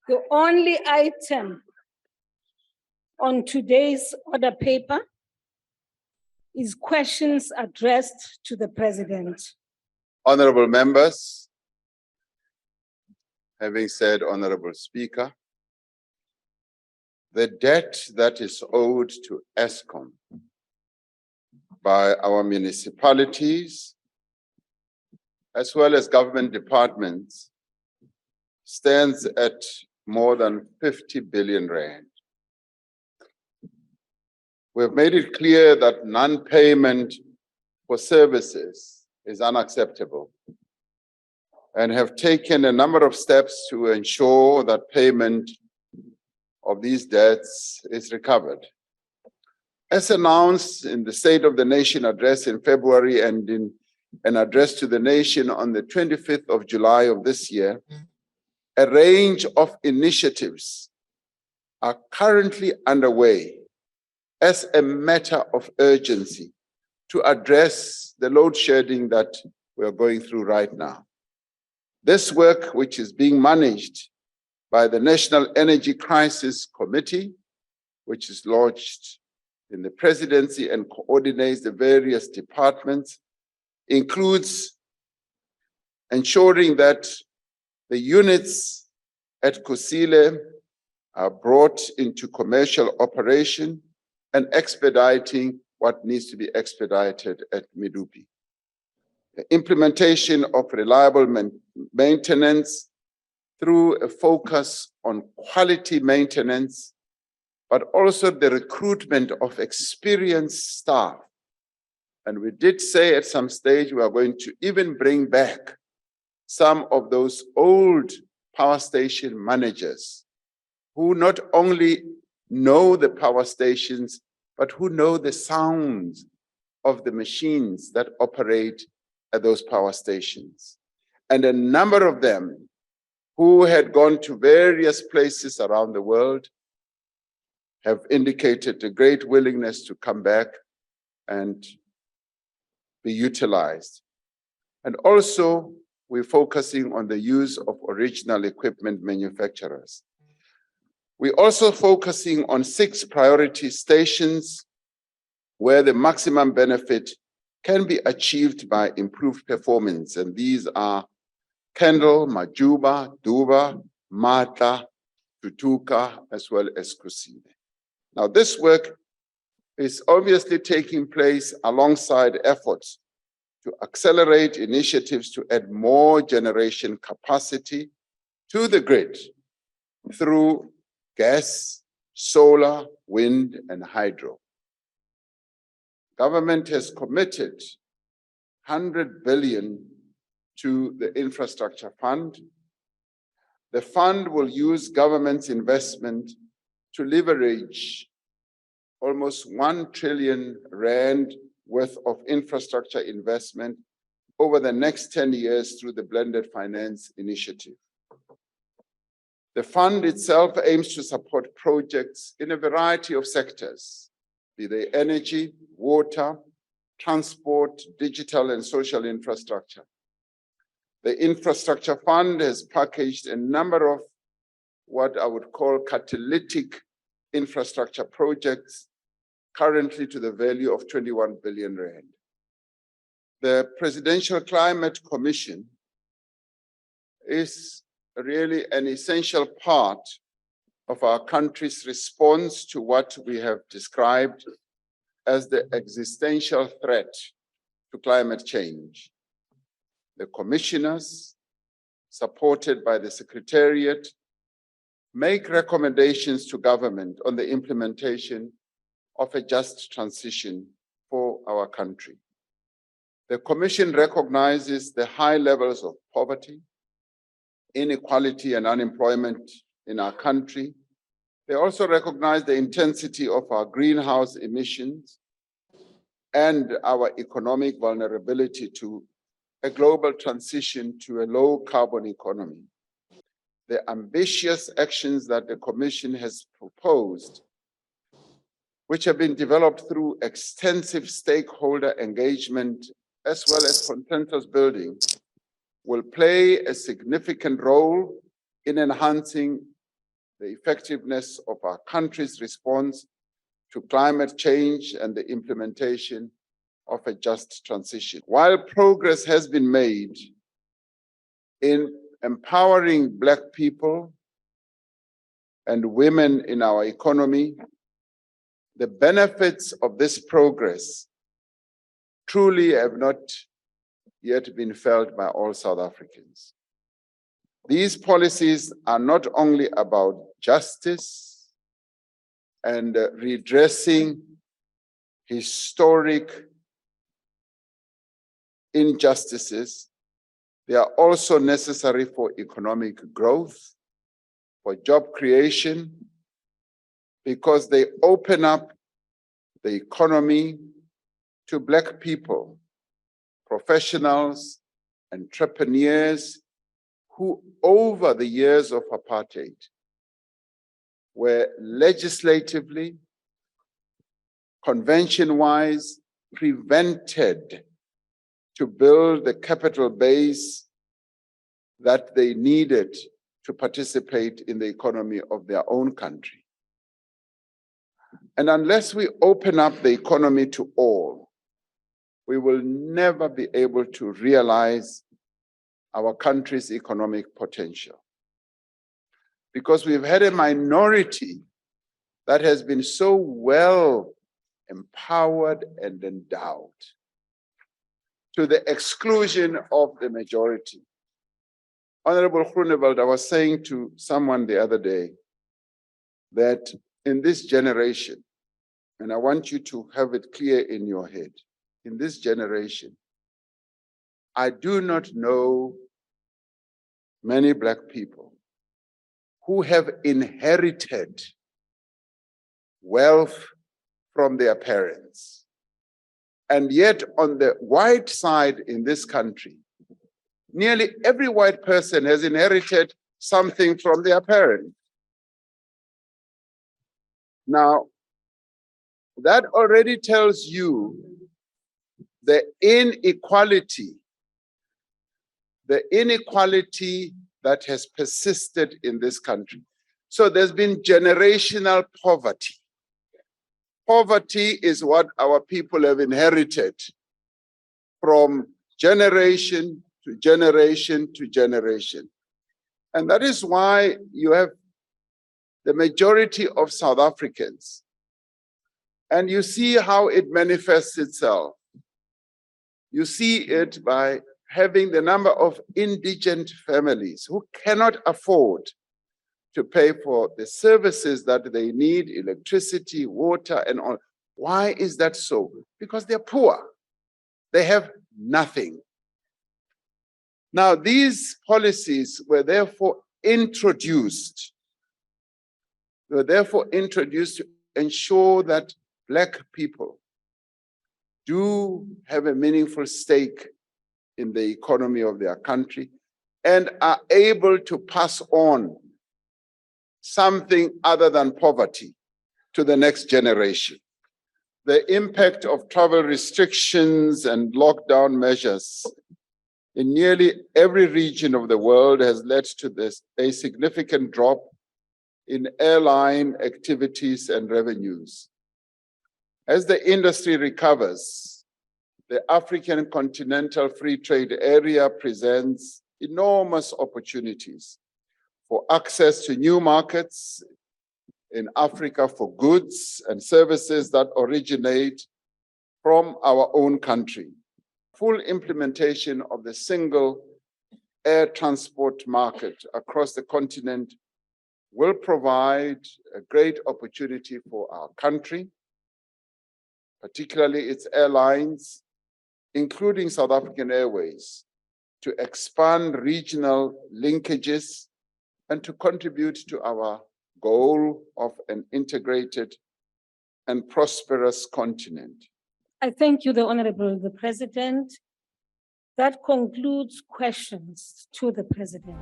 The only item on today's order paper is questions addressed to the President. Honorable members, having said Honorable Speaker, the debt that is owed to ESCOM by our municipalities, as well as government departments, stands at more than 50 billion rand. We have made it clear that non-payment for services is unacceptable and have taken a number of steps to ensure that payment of these debts is recovered. As announced in the State of the Nation address in February and in an address to the nation on the 25th of July of this year, a range of initiatives are currently underway as a matter of urgency to address the load shedding that we are going through right now. This work, which is being managed by the National Energy Crisis Committee, which is lodged in the Presidency and coordinates the various departments, includes ensuring that the units at Kusile are brought into commercial operation and expediting what needs to be expedited at Medupi. The implementation of reliable maintenance through a focus on quality maintenance, but also the recruitment of experienced staff. And we did say at some stage we are going to even bring back some of those old power station managers who not only know the power stations, but who know the sounds of the machines that operate at those power stations. And a number of them who had gone to various places around the world have indicated a great willingness to come back and be utilized. And also, we're focusing on the use of original equipment manufacturers. We're also focusing on 6 priority stations where the maximum benefit can be achieved by improved performance. And these are Kendal, Majuba, Duba, Mata, Tutuka, as well as Kusile. Now, this work is obviously taking place alongside efforts to accelerate initiatives to add more generation capacity to the grid through gas, solar, wind, and hydro. Government has committed 100 billion to the infrastructure fund. The fund will use government's investment to leverage almost 1 trillion rand worth of infrastructure investment over the next 10 years through the Blended Finance Initiative. The fund itself aims to support projects in a variety of sectors, be they energy, water, transport, digital and social infrastructure. The infrastructure fund has packaged a number of what I would call catalytic infrastructure projects, currently to the value of 21 billion rand. The Presidential Climate Commission is really an essential part of our country's response to what we have described as the existential threat to climate change. The commissioners, supported by the Secretariat, make recommendations to government on the implementation of a just transition for our country. The Commission recognizes the high levels of poverty, inequality, and unemployment in our country. They also recognize the intensity of our greenhouse emissions and our economic vulnerability to a global transition to a low-carbon economy. The ambitious actions that the Commission has proposed, which have been developed through extensive stakeholder engagement as well as consensus building, will play a significant role in enhancing the effectiveness of our country's response to climate change and the implementation of a just transition. While progress has been made in empowering Black people and women in our economy, the benefits of this progress truly have not yet been felt by all South Africans. These policies are not only about justice and redressing historic injustices, they are also necessary for economic growth, for job creation, because they open up the economy to Black people, professionals, entrepreneurs who over the years of apartheid were legislatively, convention-wise prevented to build the capital base that they needed to participate in the economy of their own country. And unless we open up the economy to all, we will never be able to realize our country's economic potential. Because we've had a minority that has been so well empowered and endowed to the exclusion of the majority. Honorable Groenewald, I was saying to someone the other day that in this generation, and I want you to have it clear in your head, in this generation, I do not know many Black people who have inherited wealth from their parents. And yet on the white side in this country, nearly every white person has inherited something from their parents. Now, that already tells you the inequality that has persisted in this country. So there's been generational poverty. Poverty is what our people have inherited from generation to generation to generation. And that is why you have the majority of South Africans. And you see how it manifests itself. You see it by having the number of indigent families who cannot afford to pay for the services that they need, electricity, water, and all. Why is that so? Because they're poor. They have nothing. Now, these policies were therefore introduced. They were therefore introduced to ensure that Black people do have a meaningful stake in the economy of their country and are able to pass on something other than poverty to the next generation. The impact of travel restrictions and lockdown measures in nearly every region of the world has led to a significant drop in airline activities and revenues. As the industry recovers, the African Continental Free Trade Area presents enormous opportunities for access to new markets in Africa for goods and services that originate from our own country. Full implementation of the single air transport market across the continent will provide a great opportunity for our country, particularly its airlines, including South African Airways, to expand regional linkages and to contribute to our goal of an integrated and prosperous continent. I thank you, the Honorable the President. That concludes questions to the President.